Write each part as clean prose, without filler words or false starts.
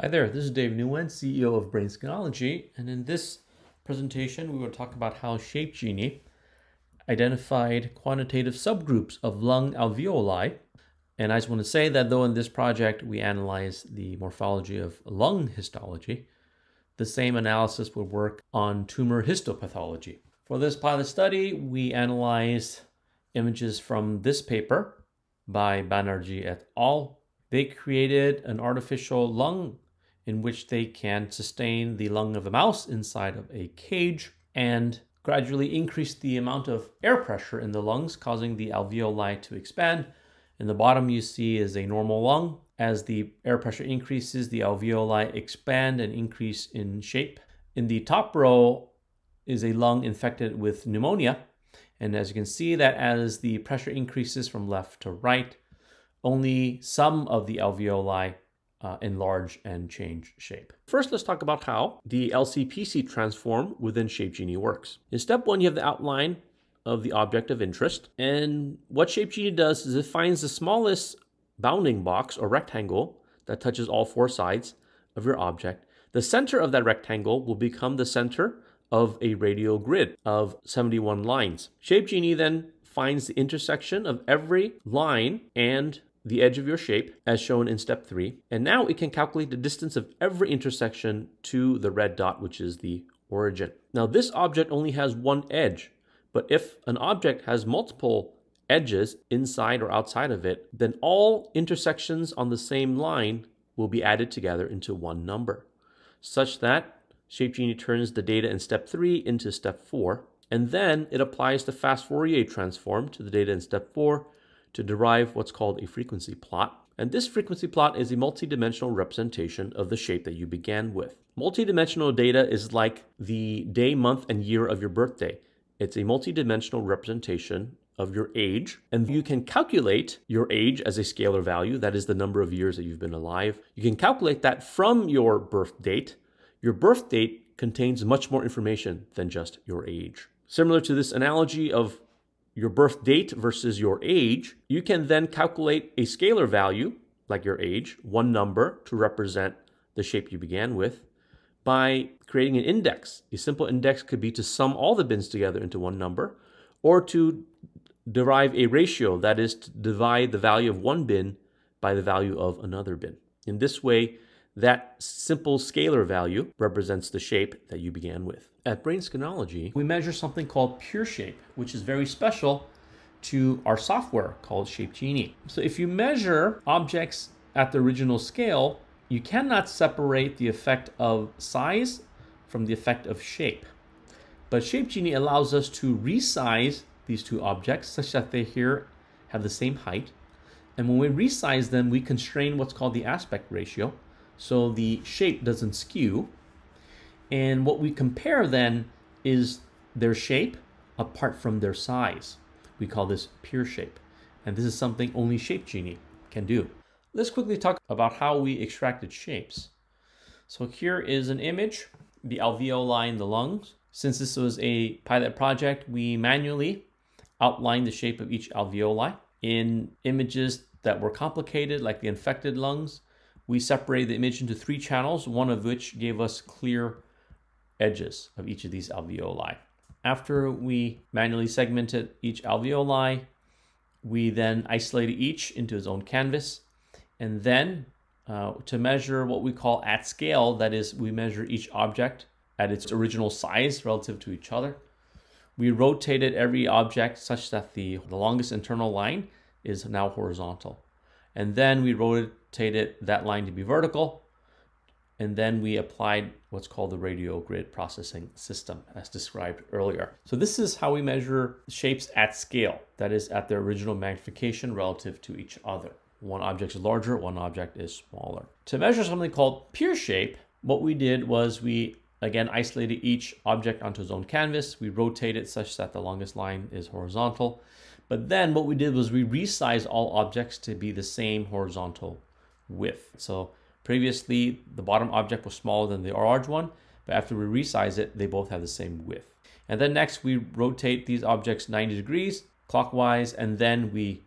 Hi there, this is Dave Nguyen, CEO of Brain Scanology, and in this presentation we will talk about how Genie identified quantitative subgroups of lung alveoli. And I just want to say that though in this project we analyze the morphology of lung histology, the same analysis would work on tumor histopathology. For this pilot study, we analyzed images from this paper by Banerjee et al. They created an artificial lung in which they can sustain the lung of a mouse inside of a cage and gradually increase the amount of air pressure in the lungs, causing the alveoli to expand. In the bottom you see is a normal lung. As the air pressure increases, the alveoli expand and increase in shape. In the top row is a lung infected with pneumonia. And as you can see that as the pressure increases from left to right, only some of the alveoli enlarge and change shape. First, let's talk about how the LCPC transform within Genie works. In step one, you have the outline of the object of interest. And what Genie does is it finds the smallest bounding box or rectangle that touches all four sides of your object. The center of that rectangle will become the center of a radial grid of 71 lines. Genie then finds the intersection of every line and the edge of your shape as shown in step 3. And now it can calculate the distance of every intersection to the red dot, which is the origin. Now this object only has one edge, but if an object has multiple edges inside or outside of it, then all intersections on the same line will be added together into one number, such that Genie turns the data in step 3 into step 4, and then it applies the fast Fourier transform to the data in step 4 to derive what's called a frequency plot. And this frequency plot is a multidimensional representation of the shape that you began with. Multidimensional data is like the day, month, and year of your birthday. It's a multidimensional representation of your age, and you can calculate your age as a scalar value, that is the number of years that you've been alive. You can calculate that from your birth date. Your birth date contains much more information than just your age. Similar to this analogy of your birth date versus your age, you can then calculate a scalar value, like your age, one number to represent the shape you began with, by creating an index. A simple index could be to sum all the bins together into one number, or to derive a ratio, that is to divide the value of one bin by the value of another bin. In this way, that simple scalar value represents the shape that you began with. At Brain Scanology, we measure something called pure shape, which is very special to our software called Genie. So if you measure objects at the original scale, you cannot separate the effect of size from the effect of shape. But Genie allows us to resize these two objects such that they here have the same height. And when we resize them, we constrain what's called the aspect ratio, so the shape doesn't skew. And what we compare then is their shape apart from their size. We call this pure shape. And this is something only Genie can do. Let's quickly talk about how we extracted shapes. So here is an image, the alveoli in the lungs. Since this was a pilot project, we manually outlined the shape of each alveoli. In images that were complicated, like the infected lungs, we separated the image into 3 channels, one of which gave us clear edges of each of these alveoli. After we manually segmented each alveoli, we then isolated each into its own canvas. And then to measure what we call at scale, that is, we measure each object at its original size relative to each other. We rotated every object such that the longest internal line is now horizontal. And then we rotated that line to be vertical. And then we applied what's called the radial grid processing system as described earlier. So this is how we measure shapes at scale, that is at their original magnification relative to each other. One object is larger, one object is smaller. To measure something called pure shape, what we did was we again isolated each object onto its own canvas. We rotated such that the longest line is horizontal. But then what we did was we resized all objects to be the same horizontal width. So previously, the bottom object was smaller than the large one, but after we resize it, they both have the same width. And then next, we rotate these objects 90 degrees clockwise, and then we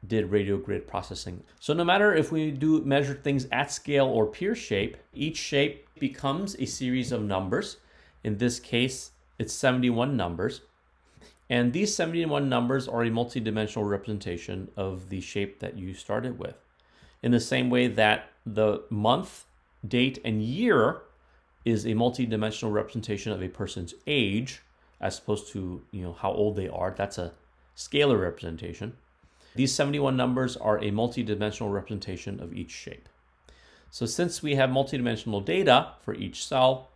did radio grid processing. So no matter if we do measure things at scale or pure shape, each shape becomes a series of numbers. In this case, it's 71 numbers. And these 71 numbers are a multidimensional representation of the shape that you started with. In the same way that the month, date, and year is a multidimensional representation of a person's age, as opposed to how old they are. That's a scalar representation. These 71 numbers are a multidimensional representation of each shape. So since we have multidimensional data for each cell,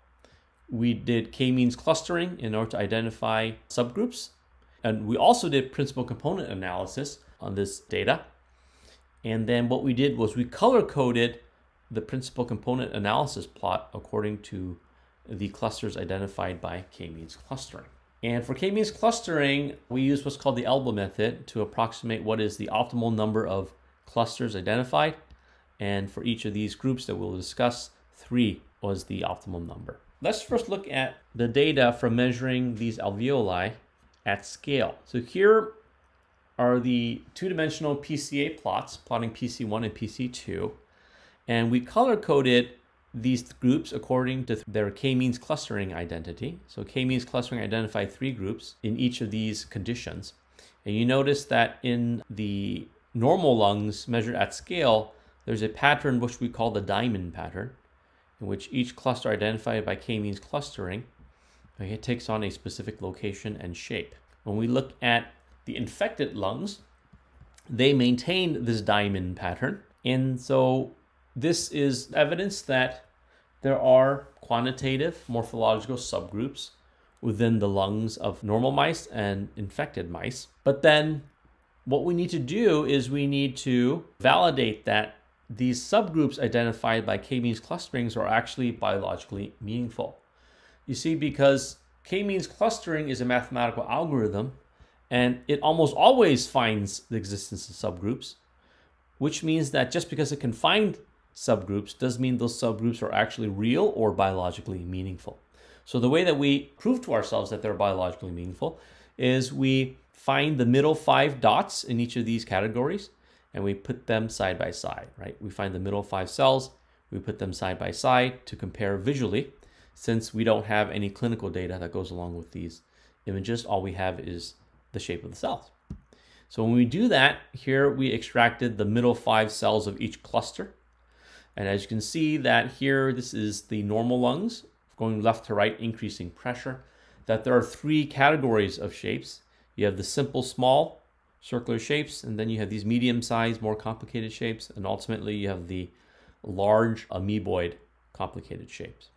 we did k-means clustering in order to identify subgroups. And we also did principal component analysis on this data. And then what we did was we color-coded the principal component analysis plot according to the clusters identified by k-means clustering. And for k-means clustering, we use what's called the elbow method to approximate what is the optimal number of clusters identified. And for each of these groups that we'll discuss, 3 was the optimal number. Let's first look at the data from measuring these alveoli at scale. So here are the two-dimensional PCA plots, plotting PC1 and PC2. And we color-coded these groups according to their k-means clustering identity. So k-means clustering identified 3 groups in each of these conditions. And you notice that in the normal lungs measured at scale, there's a pattern which we call the diamond pattern, in which each cluster identified by k-means clustering, it takes on a specific location and shape. When we look at the infected lungs, they maintain this diamond pattern. And so this is evidence that there are quantitative morphological subgroups within the lungs of normal mice and infected mice. But then what we need to do is we need to validate that these subgroups identified by k-means clusterings are actually biologically meaningful. You see, because k-means clustering is a mathematical algorithm, and it almost always finds the existence of subgroups, which means that just because it can find subgroups doesn't mean those subgroups are actually real or biologically meaningful. So the way that we prove to ourselves that they're biologically meaningful is we find the middle 5 dots in each of these categories and we put them side by side, right? We find the middle 5 cells, we put them side by side to compare visually. Since we don't have any clinical data that goes along with these images, all we have is the shape of the cells. So when we do that, here we extracted the middle 5 cells of each cluster. And as you can see that here, this is the normal lungs, going left to right, increasing pressure, that there are 3 categories of shapes. You have the simple, small, circular shapes, and then you have these medium-sized, more complicated shapes, and ultimately you have the large amoeboid complicated shapes.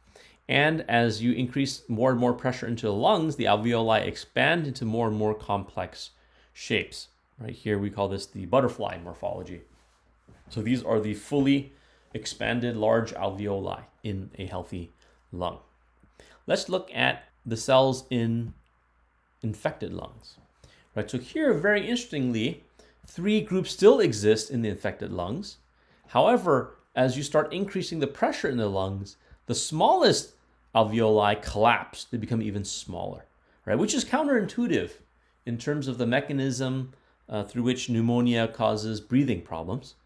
And as you increase more and more pressure into the lungs, the alveoli expand into more and more complex shapes. Right here, we call this the butterfly morphology. So these are the fully expanded large alveoli in a healthy lung. Let's look at the cells in infected lungs. Right, so here, very interestingly, 3 groups still exist in the infected lungs. However, as you start increasing the pressure in the lungs, the smallest alveoli collapse. They become even smaller, right? Which is counterintuitive in terms of the mechanism through which pneumonia causes breathing problems,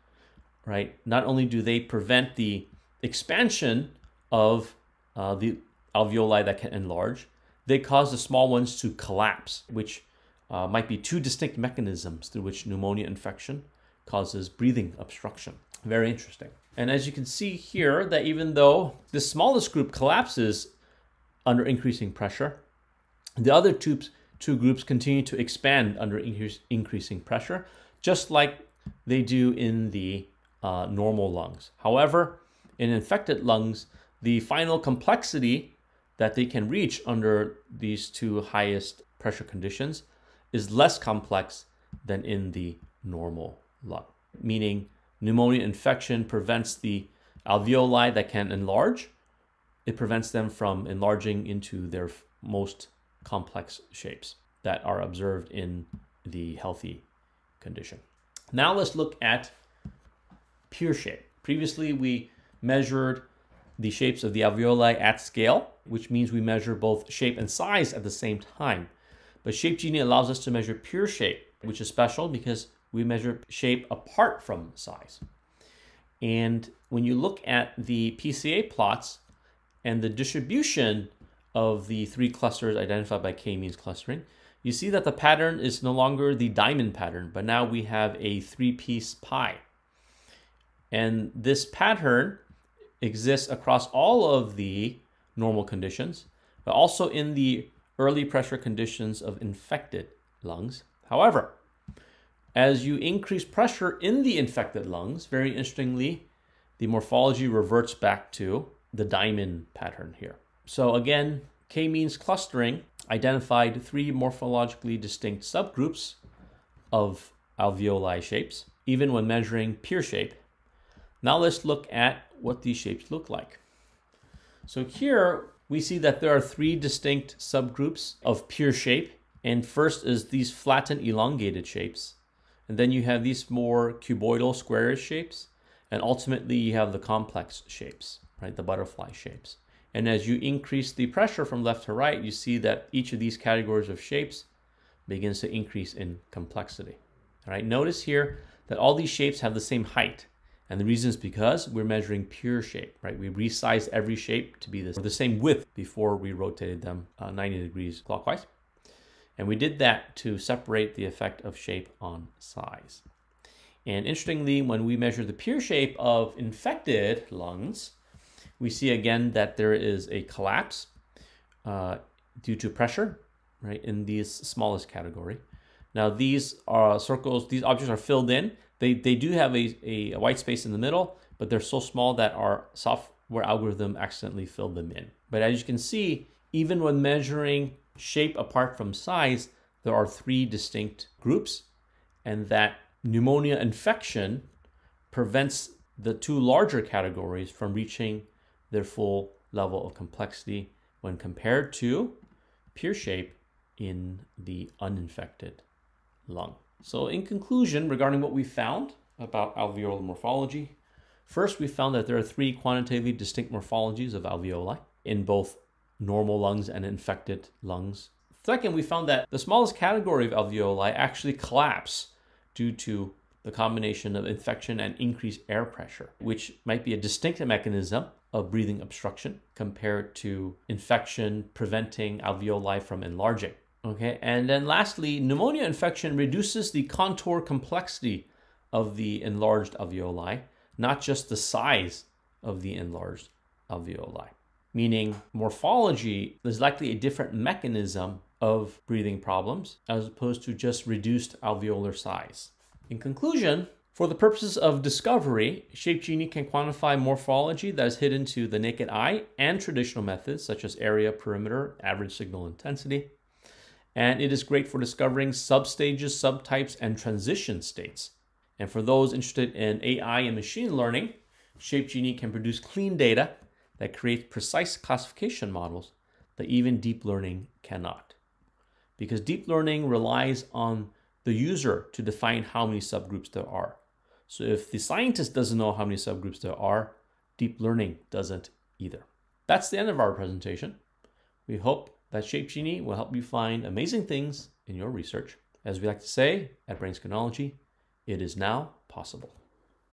right? Not only do they prevent the expansion of the alveoli that can enlarge, they cause the small ones to collapse, which might be 2 distinct mechanisms through which pneumonia infection causes breathing obstruction. Very interesting. And as you can see here, that even though the smallest group collapses under increasing pressure, the other two groups continue to expand under increasing pressure, just like they do in the normal lungs. However, in infected lungs, the final complexity that they can reach under these 2 highest pressure conditions is less complex than in the normal lung, meaning pneumonia infection prevents the alveoli that can enlarge. It prevents them from enlarging into their most complex shapes that are observed in the healthy condition. Now let's look at pure shape. Previously, we measured the shapes of the alveoli at scale, which means we measure both shape and size at the same time. But Shape Genie allows us to measure pure shape, which is special because we measure shape apart from size. And when you look at the PCA plots and the distribution of the three clusters identified by k-means clustering, you see that the pattern is no longer the diamond pattern, but now we have a three-piece pie. And this pattern exists across all of the normal conditions, but also in the early pressure conditions of infected lungs. However, as you increase pressure in the infected lungs, very interestingly, the morphology reverts back to the diamond pattern here. So again, k-means clustering identified three morphologically distinct subgroups of alveoli shapes, even when measuring pure shape. Now let's look at what these shapes look like. So here we see that there are three distinct subgroups of pure shape. And first is these flattened elongated shapes. And then you have these more cuboidal squarish shapes. And ultimately you have the complex shapes, right? The butterfly shapes. And as you increase the pressure from left to right, you see that each of these categories of shapes begins to increase in complexity. All right, notice here that all these shapes have the same height. And the reason is because we're measuring pure shape, right? We resized every shape to be the same width before we rotated them 90 degrees clockwise. And we did that to separate the effect of shape on size. And interestingly, when we measure the pure shape of infected lungs, we see again that there is a collapse due to pressure, right, in these smallest category. Now these are circles, these objects are filled in. They do have a white space in the middle, but they're so small that our software algorithm accidentally filled them in. But as you can see, even when measuring shape apart from size, there are three distinct groups, and that pneumonia infection prevents the two larger categories from reaching their full level of complexity when compared to pure shape in the uninfected lung. So in conclusion, regarding what we found about alveolar morphology, first we found that there are three quantitatively distinct morphologies of alveoli in both normal lungs and infected lungs. Second, we found that the smallest category of alveoli actually collapse due to the combination of infection and increased air pressure, which might be a distinct mechanism of breathing obstruction compared to infection preventing alveoli from enlarging. Okay, and then lastly, pneumonia infection reduces the contour complexity of the enlarged alveoli, not just the size of the enlarged alveoli. Meaning morphology is likely a different mechanism of breathing problems as opposed to just reduced alveolar size. In conclusion, for the purposes of discovery, Shape Genie can quantify morphology that is hidden to the naked eye and traditional methods such as area, perimeter, average signal intensity. And it is great for discovering substages, subtypes, and transition states. And for those interested in AI and machine learning, Shape Genie can produce clean data that creates precise classification models that even deep learning cannot. Because deep learning relies on the user to define how many subgroups there are. So if the scientist doesn't know how many subgroups there are, deep learning doesn't either. That's the end of our presentation. We hope that Shape Genie will help you find amazing things in your research. As we like to say at Brain Scanology, it is now possible.